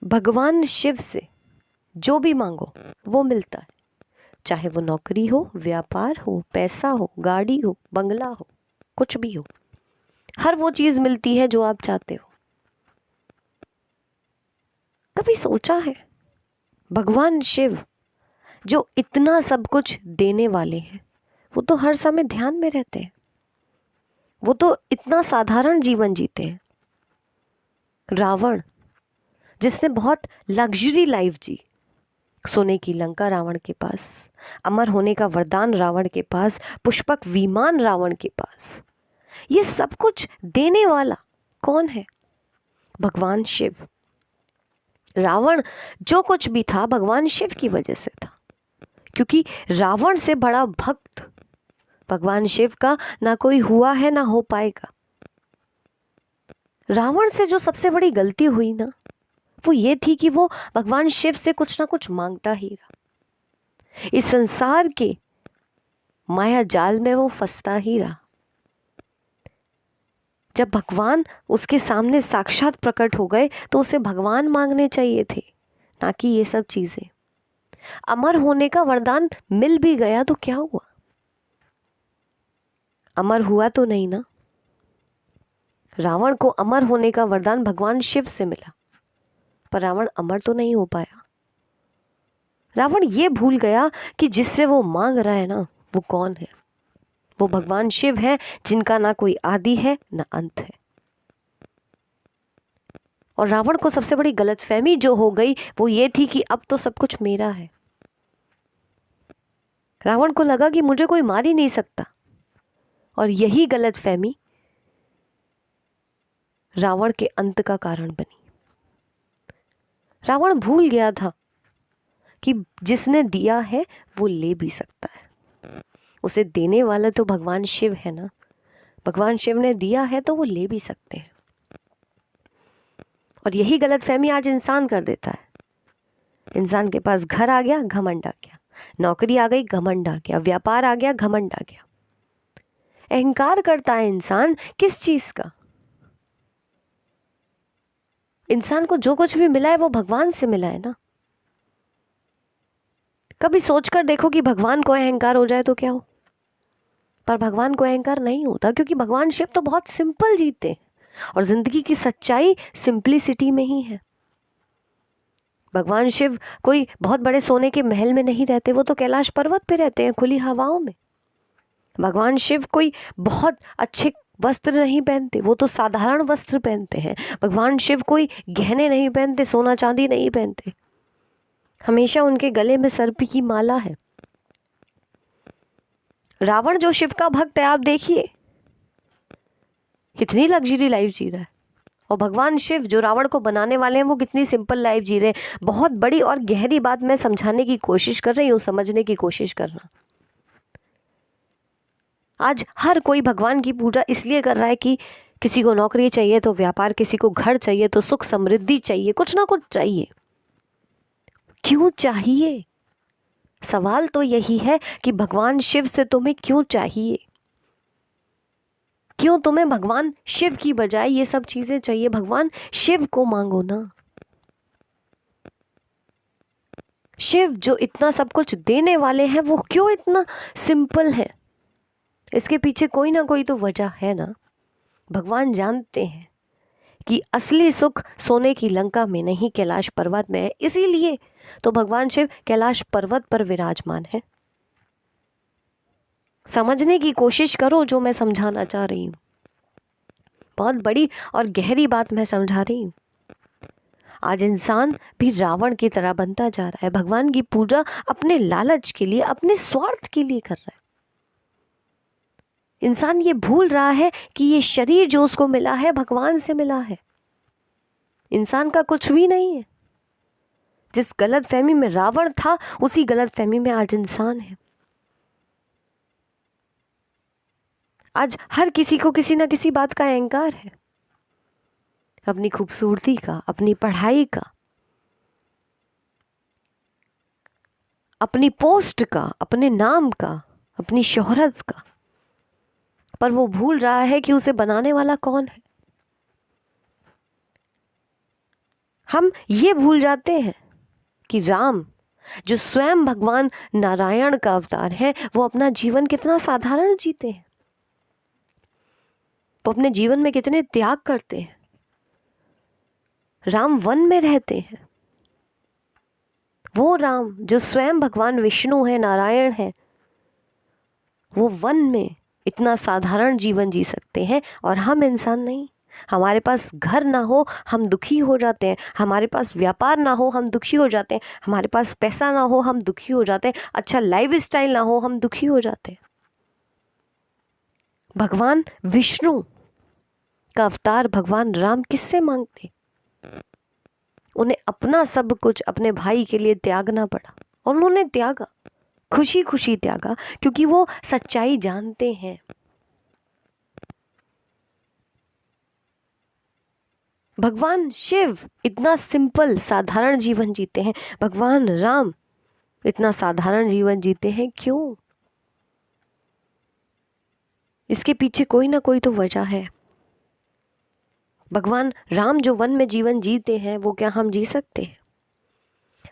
भगवान शिव से जो भी मांगो वो मिलता है, चाहे वो नौकरी हो, व्यापार हो, पैसा हो, गाड़ी हो, बंगला हो, कुछ भी हो, हर वो चीज मिलती है जो आप चाहते हो। कभी सोचा है भगवान शिव जो इतना सब कुछ देने वाले हैं, वो तो हर समय ध्यान में रहते हैं, वो तो इतना साधारण जीवन जीते हैं। रावण जिसने बहुत लग्जरी लाइफ जी, सोने की लंका रावण के पास, अमर होने का वरदान रावण के पास, पुष्पक विमान रावण के पास, ये सब कुछ देने वाला कौन है? भगवान शिव। रावण जो कुछ भी था भगवान शिव की वजह से था, क्योंकि रावण से बड़ा भक्त भगवान शिव का ना कोई हुआ है ना हो पाएगा। रावण से जो सबसे बड़ी गलती हुई ना, वो ये थी कि वो भगवान शिव से कुछ ना कुछ मांगता ही रहा, इस संसार के माया जाल में वो फंसता ही रहा। जब भगवान उसके सामने साक्षात प्रकट हो गए तो उसे भगवान मांगने चाहिए थे, ना कि ये सब चीजें। अमर होने का वरदान मिल भी गया तो क्या हुआ? अमर हुआ तो नहीं ना। रावण को अमर होने का वरदान भगवान शिव से मिला, पर रावण अमर तो नहीं हो पाया। रावण ये भूल गया कि जिससे वो मांग रहा है ना, वो कौन है? वो भगवान शिव है, जिनका ना कोई आदि है ना अंत है। और रावण को सबसे बड़ी गलतफहमी जो हो गई वो ये थी कि अब तो सब कुछ मेरा है। रावण को लगा कि मुझे कोई मार ही नहीं सकता, और यही गलतफहमी रावण के अंत का कारण बनी। रावण भूल गया था कि जिसने दिया है वो ले भी सकता है, उसे देने वाला तो भगवान शिव है ना। भगवान शिव ने दिया है तो वो ले भी सकते हैं। और यही गलतफहमी आज इंसान कर देता है। इंसान के पास घर आ गया, घमंड आ गया, नौकरी आ गई, घमंड आ गया, व्यापार आ गया, घमंड आ गया। अहंकार करता है इंसान किस चीज का? इंसान को जो कुछ भी मिला है वो भगवान से मिला है ना। कभी सोचकर देखो कि भगवान को अहंकार हो जाए तो क्या हो? पर भगवान को अहंकार नहीं होता, क्योंकि भगवान शिव तो बहुत सिंपल जीते हैं, और जिंदगी की सच्चाई सिंपलिसिटी में ही है। भगवान शिव कोई बहुत बड़े सोने के महल में नहीं रहते, वो तो कैलाश पर्वत पे रहते हैं, खुली हवाओं में। भगवान शिव कोई बहुत अच्छे वस्त्र नहीं पहनते, वो तो साधारण वस्त्र पहनते हैं। भगवान शिव कोई गहने नहीं पहनते, सोना चांदी नहीं पहनते, हमेशा उनके गले में सर्प की माला है। रावण जो शिव का भक्त है, आप देखिए कितनी लग्जरी लाइफ जी रहा है, और भगवान शिव जो रावण को बनाने वाले हैं वो कितनी सिंपल लाइफ जी रहे हैं। बहुत बड़ी और गहरी बात मैं समझाने की कोशिश कर रही हूँ, समझने की कोशिश करना। आज हर कोई भगवान की पूजा इसलिए कर रहा है कि किसी को नौकरी चाहिए तो व्यापार, किसी को घर चाहिए तो सुख समृद्धि चाहिए, कुछ ना कुछ चाहिए। क्यों चाहिए? सवाल तो यही है कि भगवान शिव से तुम्हें क्यों चाहिए? क्यों तुम्हें भगवान शिव की बजाय ये सब चीजें चाहिए? भगवान शिव को मांगो ना। शिव जो इतना सब कुछ देने वाले हैं वो क्यों इतना सिंपल है? इसके पीछे कोई ना कोई तो वजह है ना। भगवान जानते हैं कि असली सुख सोने की लंका में नहीं, कैलाश पर्वत में है, इसीलिए तो भगवान शिव कैलाश पर्वत पर विराजमान है। समझने की कोशिश करो जो मैं समझाना चाह रही हूँ। बहुत बड़ी और गहरी बात मैं समझा रही हूँ। आज इंसान भी रावण की तरह बनता जा रहा है, भगवान की पूजा अपने लालच के लिए, अपने स्वार्थ के लिए कर रहा है। इंसान ये भूल रहा है कि ये शरीर जो उसको मिला है भगवान से मिला है, इंसान का कुछ भी नहीं है। जिस गलत फहमी में रावण था उसी गलत फहमी में आज इंसान है। आज हर किसी को किसी ना किसी बात का अहंकार है, अपनी खूबसूरती का, अपनी पढ़ाई का, अपनी पोस्ट का, अपने नाम का, अपनी शोहरत का। पर वो भूल रहा है कि उसे बनाने वाला कौन है। हम ये भूल जाते हैं कि राम जो स्वयं भगवान नारायण का अवतार है, वो अपना जीवन कितना साधारण जीते हैं, वो अपने जीवन में कितने त्याग करते हैं। राम वन में रहते हैं। वो राम जो स्वयं भगवान विष्णु है, नारायण है, वो वन में इतना साधारण जीवन जी सकते हैं और हम इंसान नहीं। हमारे पास घर ना हो हम दुखी हो जाते हैं, हमारे पास व्यापार ना हो हम दुखी हो जाते हैं, हमारे पास पैसा ना हो हम दुखी हो जाते हैं, अच्छा लाइफ स्टाइल ना हो हम दुखी हो जाते हैं। भगवान विष्णु का अवतार भगवान राम किससे मांगते? उन्हें अपना सब कुछ अपने भाई के लिए त्यागना पड़ा और उन्होंने त्यागा, खुशी खुशी त्यागा, क्योंकि वो सच्चाई जानते हैं। भगवान शिव इतना सिंपल साधारण जीवन जीते हैं, भगवान राम इतना साधारण जीवन जीते हैं, क्यों? इसके पीछे कोई ना कोई तो वजह है। भगवान राम जो वन में जीवन जीते हैं, वो क्या हम जी सकते हैं?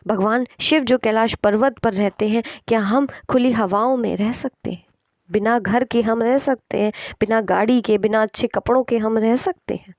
भगवान शिव जो कैलाश पर्वत पर रहते हैं, क्या हम खुली हवाओं में रह सकते हैं? बिना घर के हम रह सकते हैं? बिना गाड़ी के, बिना अच्छे कपड़ों के हम रह सकते हैं?